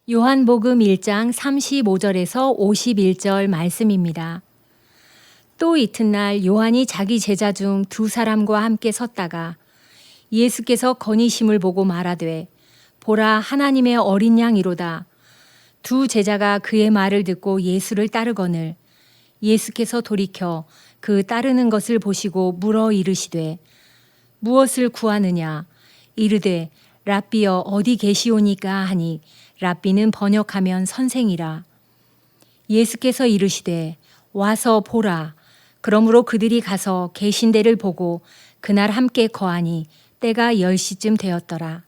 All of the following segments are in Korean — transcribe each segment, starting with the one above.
요한복음 1장 35절에서 51절 말씀입니다. 또 이튿날 요한이 자기 제자 중 두 사람과 함께 섰다가 예수께서 건의심을 보고 말하되 보라 하나님의 어린 양이로다. 두 제자가 그의 말을 듣고 예수를 따르거늘 예수께서 돌이켜 그 따르는 것을 보시고 물어 이르시되 무엇을 구하느냐 이르되 랍비여 어디 계시오니까 하니 랍비는 번역하면 선생이라. 예수께서 이르시되 와서 보라. 그러므로 그들이 가서 계신 데를 보고 그날 함께 거하니 때가 10시쯤 되었더라.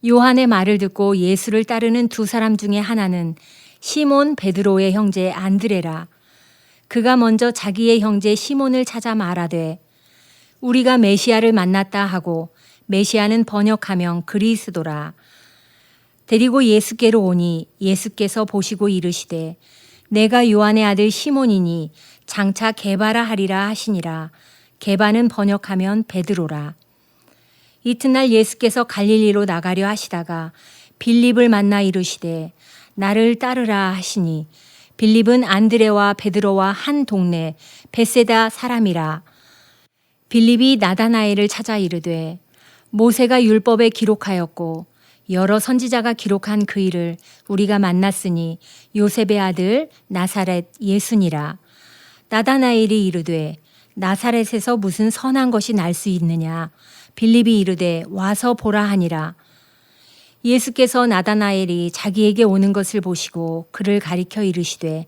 요한의 말을 듣고 예수를 따르는 두 사람 중에 하나는 시몬 베드로의 형제 안드레라. 그가 먼저 자기의 형제 시몬을 찾아 말하되 우리가 메시아를 만났다 하고 메시아는 번역하면 그리스도라. 데리고 예수께로 오니 예수께서 보시고 이르시되 내가 요한의 아들 시몬이니 장차 게바라 하리라 하시니라. 게바는 번역하면 베드로라. 이튿날 예수께서 갈릴리로 나가려 하시다가 빌립을 만나 이르시되 나를 따르라 하시니 빌립은 안드레와 베드로와 한 동네 벳세다 사람이라. 빌립이 나다나엘을 찾아 이르되 모세가 율법에 기록하였고 여러 선지자가 기록한 그 일을 우리가 만났으니 요셉의 아들 나사렛 예수니라. 나다나엘이 이르되 나사렛에서 무슨 선한 것이 날 수 있느냐. 빌립이 이르되 와서 보라 하니라. 예수께서 나다나엘이 자기에게 오는 것을 보시고 그를 가리켜 이르시되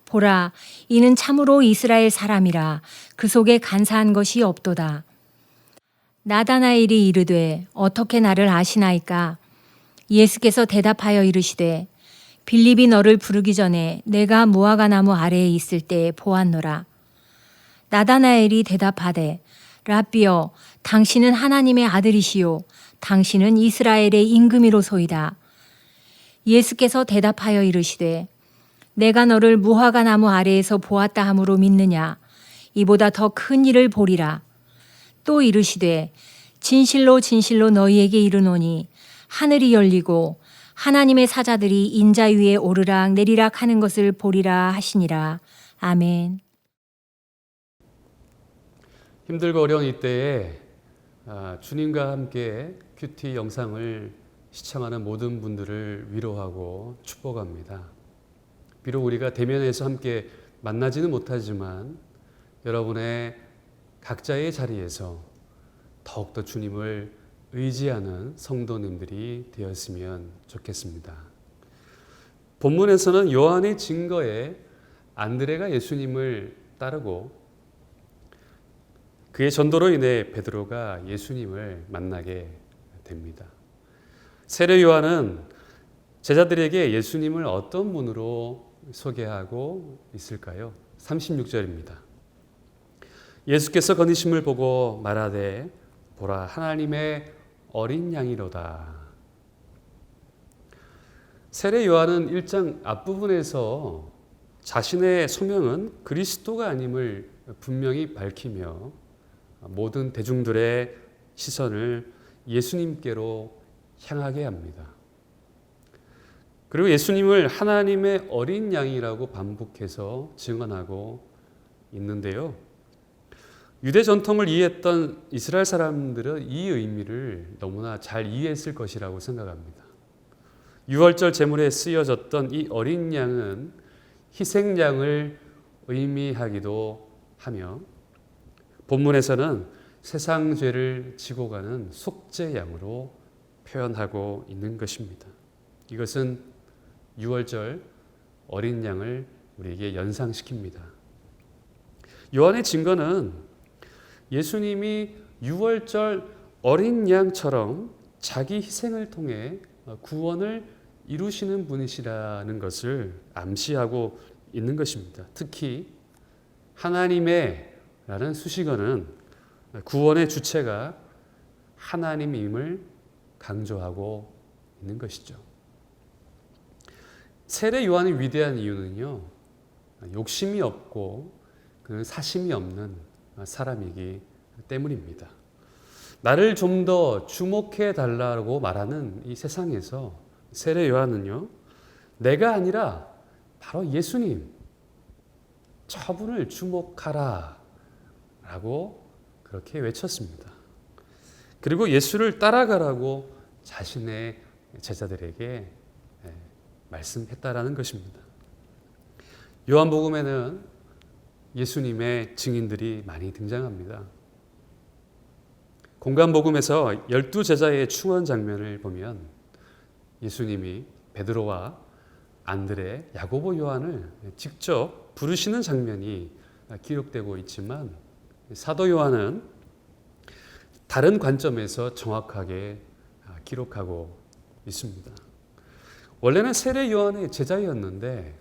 보라 이는 참으로 이스라엘 사람이라. 그 속에 간사한 것이 없도다. 나다나엘이 이르되 어떻게 나를 아시나이까. 예수께서 대답하여 이르시되 빌립이 너를 부르기 전에 내가 무화과 나무 아래에 있을 때 보았노라. 나다나엘이 대답하되 랍비여 당신은 하나님의 아들이시요 당신은 이스라엘의 임금이로소이다. 예수께서 대답하여 이르시되 내가 너를 무화과 나무 아래에서 보았다 함으로 믿느냐. 이보다 더 큰 일을 보리라. 또 이르시되 진실로 진실로 너희에게 이르노니 하늘이 열리고 하나님의 사자들이 인자 위에 오르락 내리락 하는 것을 보리라 하시니라. 아멘. 힘들고 어려운 이때에 주님과 함께 큐티 영상을 시청하는 모든 분들을 위로하고 축복합니다. 비록 우리가 대면에서 함께 만나지는 못하지만 여러분의 각자의 자리에서 더욱더 주님을 의지하는 성도님들이 되었으면 좋겠습니다. 본문에서는 요한의 증거에 안드레가 예수님을 따르고 그의 전도로 인해 베드로가 예수님을 만나게 됩니다. 세례 요한은 제자들에게 예수님을 어떤 분으로 소개하고 있을까요? 36절입니다. 예수께서 건의심을 보고 말하되 보라 하나님의 어린 양이로다. 세례 요한은 1장 앞부분에서 자신의 소명은 그리스도가 아님을 분명히 밝히며 모든 대중들의 시선을 예수님께로 향하게 합니다. 그리고 예수님을 하나님의 어린 양이라고 반복해서 증언하고 있는데요. 유대 전통을 이해했던 이스라엘 사람들은 이 의미를 너무나 잘 이해했을 것이라고 생각합니다. 유월절 제물에 쓰여졌던 이 어린 양은 희생양을 의미하기도 하며 본문에서는 세상 죄를 지고 가는 속죄양으로 표현하고 있는 것입니다. 이것은 유월절 어린 양을 우리에게 연상시킵니다. 요한의 증거는 예수님이 유월절 어린 양처럼 자기 희생을 통해 구원을 이루시는 분이시라는 것을 암시하고 있는 것입니다. 특히 하나님의 라는 수식어는 구원의 주체가 하나님임을 강조하고 있는 것이죠. 세례 요한이 위대한 이유는요, 욕심이 없고 그는 사심이 없는 사람이기 때문입니다. 나를 좀 더 주목해 달라고 말하는 이 세상에서 세례 요한은요, 내가 아니라 바로 예수님, 저분을 주목하라 라고 그렇게 외쳤습니다. 그리고 예수를 따라가라고 자신의 제자들에게 말씀했다라는 것입니다. 요한복음에는 예수님의 증인들이 많이 등장합니다. 공관복음에서 12제자의 충원 장면을 보면 예수님이 베드로와 안드레, 야고보, 요한을 직접 부르시는 장면이 기록되고 있지만 사도 요한은 다른 관점에서 정확하게 기록하고 있습니다. 원래는 세례 요한의 제자였는데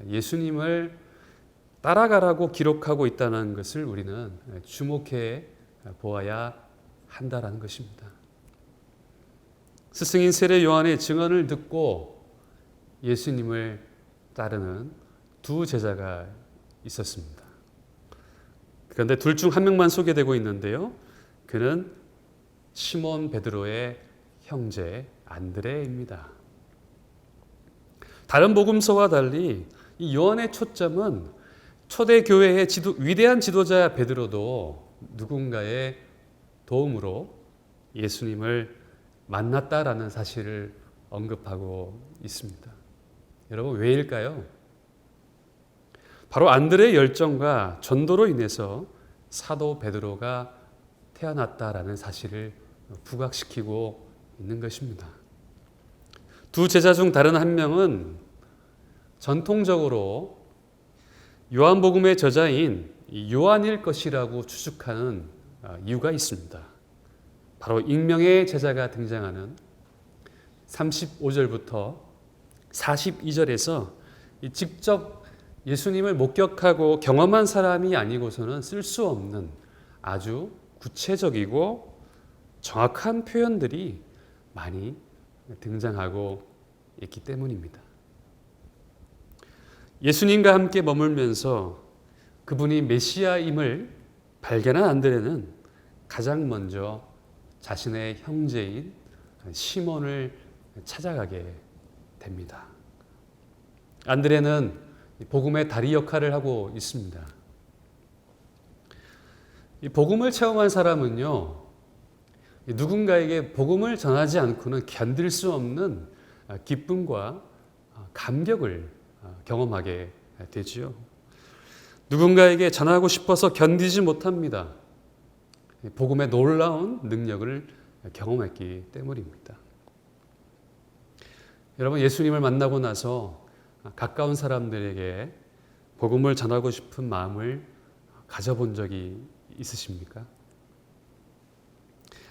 예수님을 따라가라고 기록하고 있다는 것을 우리는 주목해 보아야 한다라는 것입니다. 스승인 세례 요한의 증언을 듣고 예수님을 따르는 두 제자가 있었습니다. 그런데 둘 중 한 명만 소개되고 있는데요. 그는 시몬 베드로의 형제 안드레입니다. 다른 복음서와 달리 이 요한의 초점은 초대 교회의 위대한 지도자 베드로도 누군가의 도움으로 예수님을 만났다라는 사실을 언급하고 있습니다. 여러분, 왜일까요? 바로 안드레의 열정과 전도로 인해서 사도 베드로가 태어났다라는 사실을 부각시키고 있는 것입니다. 두 제자 중 다른 한 명은 전통적으로 요한복음의 저자인 요한일 것이라고 추측하는 이유가 있습니다. 바로 익명의 제자가 등장하는 35절부터 42절에서 직접 예수님을 목격하고 경험한 사람이 아니고서는 쓸 수 없는 아주 구체적이고 정확한 표현들이 많이 등장하고 있기 때문입니다. 예수님과 함께 머물면서 그분이 메시아임을 발견한 안드레는 가장 먼저 자신의 형제인 시몬을 찾아가게 됩니다. 안드레는 복음의 다리 역할을 하고 있습니다. 이 복음을 체험한 사람은요, 누군가에게 복음을 전하지 않고는 견딜 수 없는 기쁨과 감격을 경험하게 되지요. 누군가에게 전하고 싶어서 견디지 못합니다. 복음의 놀라운 능력을 경험했기 때문입니다. 여러분, 예수님을 만나고 나서 가까운 사람들에게 복음을 전하고 싶은 마음을 가져본 적이 있으십니까?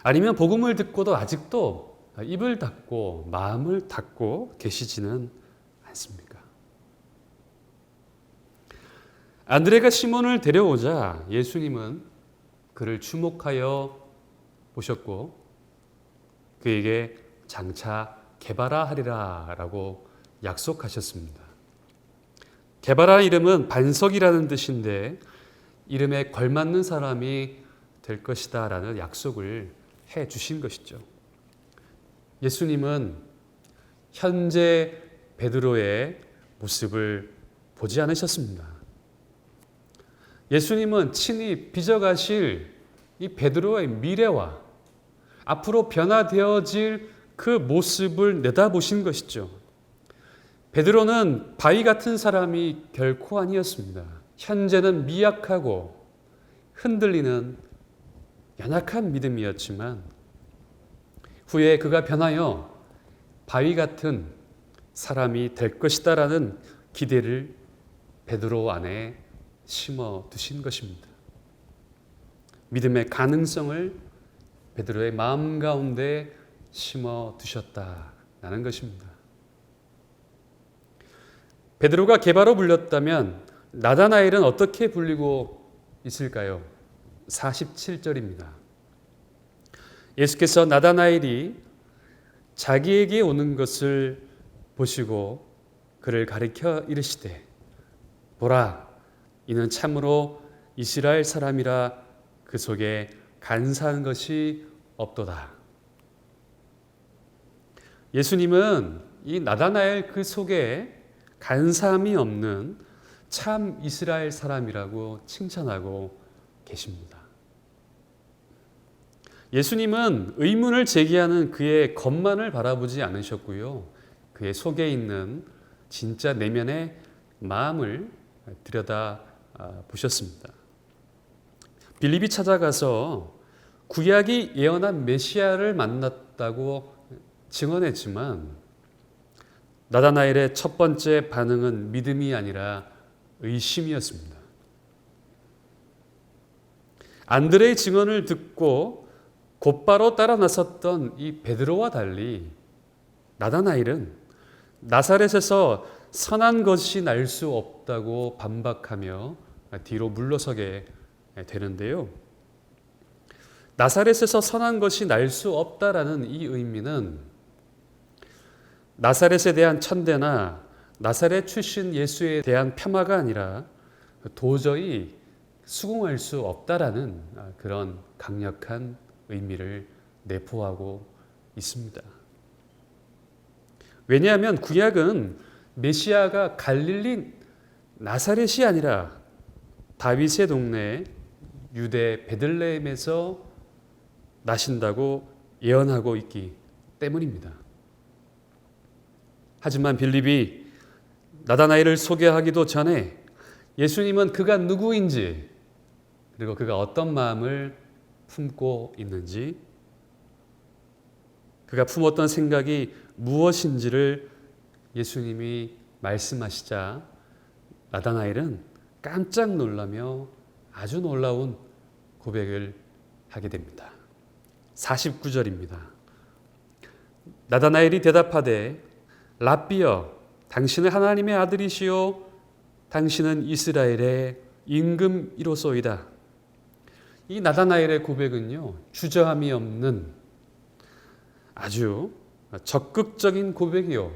아니면 복음을 듣고도 아직도 입을 닫고 마음을 닫고 계시지는 않습니까? 안드레가 시몬을 데려오자 예수님은 그를 주목하여 보셨고 그에게 장차 게바라 하리라 라고 약속하셨습니다. 게바라 이름은 반석이라는 뜻인데 이름에 걸맞는 사람이 될 것이다 라는 약속을 해 주신 것이죠. 예수님은 현재 베드로의 모습을 보지 않으셨습니다. 예수님은 친히 빚어가실 이 베드로의 미래와 앞으로 변화되어질 그 모습을 내다보신 것이죠. 베드로는 바위 같은 사람이 결코 아니었습니다. 현재는 미약하고 흔들리는 연약한 믿음이었지만 후에 그가 변하여 바위 같은 사람이 될 것이다라는 기대를 베드로 안에 심어 두신 것입니다. 믿음의 가능성을 베드로의 마음 가운데 심어 두셨다라는 것입니다. 베드로가 게바로 불렸다면 나다나엘은 어떻게 불리고 있을까요? 47절입니다. 예수께서 나다나엘이 자기에게 오는 것을 보시고 그를 가리켜 이르시되 보라 이는 참으로 이스라엘 사람이라 그 속에 간사한 것이 없도다. 예수님은 이 나다나엘 그 속에 간사함이 없는 참 이스라엘 사람이라고 칭찬하고 계십니다. 예수님은 의문을 제기하는 그의 겉만을 바라보지 않으셨고요. 그의 속에 있는 진짜 내면의 마음을 들여다 보셨습니다. 빌립이 찾아가서 구약이 예언한 메시아를 만났다고 증언했지만 나다나엘의 첫 번째 반응은 믿음이 아니라 의심이었습니다. 안드레의 증언을 듣고 곧바로 따라 나섰던 이 베드로와 달리 나다나엘은 나사렛에서 선한 것이 날 수 없다고 반박하며 뒤로 물러서게 되는데요. 나사렛에서 선한 것이 날 수 없다라는 이 의미는 나사렛에 대한 천대나 나사렛 출신 예수에 대한 폄하가 아니라 도저히 수긍할 수 없다라는 그런 강력한 의미를 내포하고 있습니다. 왜냐하면 구약은 메시아가 갈릴리 나사렛이 아니라 다윗의 동네 유대 베들레헴에서 나신다고 예언하고 있기 때문입니다. 하지만 빌립이 나다나엘을 소개하기도 전에 예수님은 그가 누구인지 그리고 그가 어떤 마음을 품고 있는지 그가 품었던 생각이 무엇인지를 예수님이 말씀하시자 나다나엘은 깜짝 놀라며 아주 놀라운 고백을 하게 됩니다. 49절입니다. 나다나엘이 대답하되 랍비여 당신은 하나님의 아들이시요 당신은 이스라엘의 임금이로소이다. 이 나다나엘의 고백은요, 주저함이 없는 아주 적극적인 고백이요,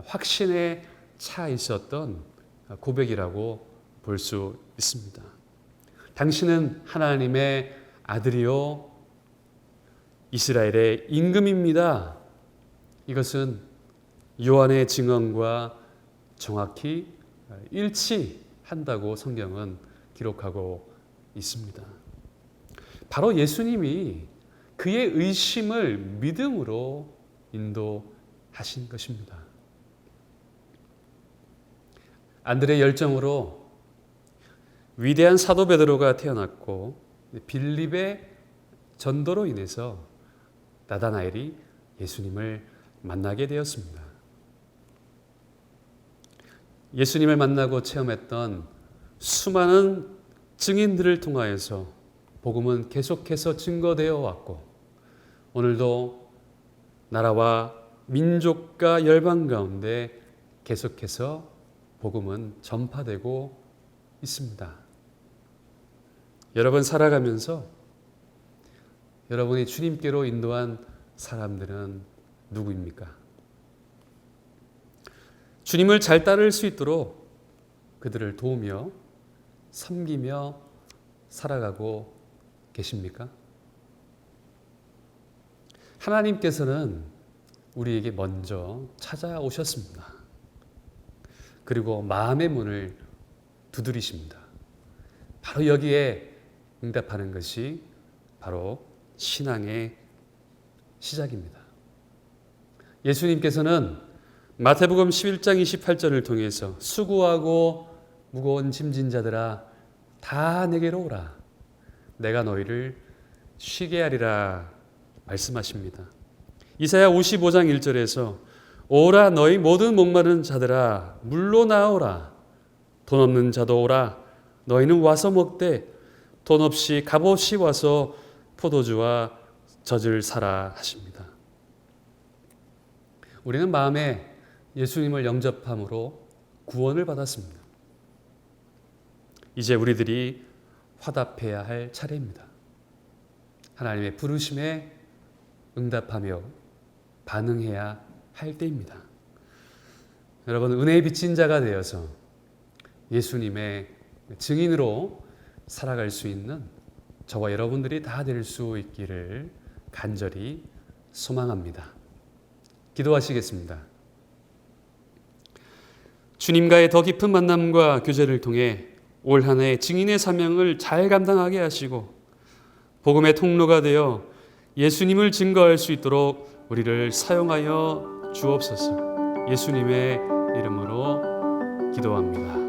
확신에 차 있었던 고백이라고 볼 수 있습니다. 당신은 하나님의 아들이요 이스라엘의 임금입니다. 이것은 요한의 증언과 정확히 일치한다고 성경은 기록하고 있습니다. 바로 예수님이 그의 의심을 믿음으로 인도하신 것입니다. 안드레의 열정으로 위대한 사도 베드로가 태어났고 빌립의 전도로 인해서 나다나엘이 예수님을 만나게 되었습니다. 예수님을 만나고 체험했던 수많은 증인들을 통하여서 복음은 계속해서 증거되어 왔고 오늘도 나라와 민족과 열방 가운데 계속해서 복음은 전파되고 있습니다. 여러분 살아가면서 여러분이 주님께로 인도한 사람들은 누구입니까? 주님을 잘 따를 수 있도록 그들을 도우며 섬기며 살아가고 계십니까? 하나님께서는 우리에게 먼저 찾아오셨습니다. 그리고 마음의 문을 두드리십니다. 바로 여기에 응답하는 것이 바로 신앙의 시작입니다. 예수님께서는 마태복음 11장 28절을 통해서 수고하고 무거운 짐진 자들아 다 내게로 오라 내가 너희를 쉬게 하리라 말씀하십니다. 이사야 55장 1절에서 오라 너희 모든 목마른 자들아 물로 나오라 돈 없는 자도 오라 너희는 와서 먹되 돈 없이 값 없이 와서 포도주와 젖을 사라 하십니다. 우리는 마음에 예수님을 영접함으로 구원을 받았습니다. 이제 우리들이 화답해야 할 차례입니다. 하나님의 부르심에 응답하며 반응해야 할 때입니다. 여러분 은혜에 빚진 자가 되어서 예수님의 증인으로 살아갈 수 있는 저와 여러분들이 다 될 수 있기를 간절히 소망합니다. 기도하시겠습니다. 주님과의 더 깊은 만남과 교제를 통해 올 한 해 증인의 사명을 잘 감당하게 하시고 복음의 통로가 되어 예수님을 증거할 수 있도록 우리를 사용하여 주옵소서. 예수님의 이름으로 기도합니다.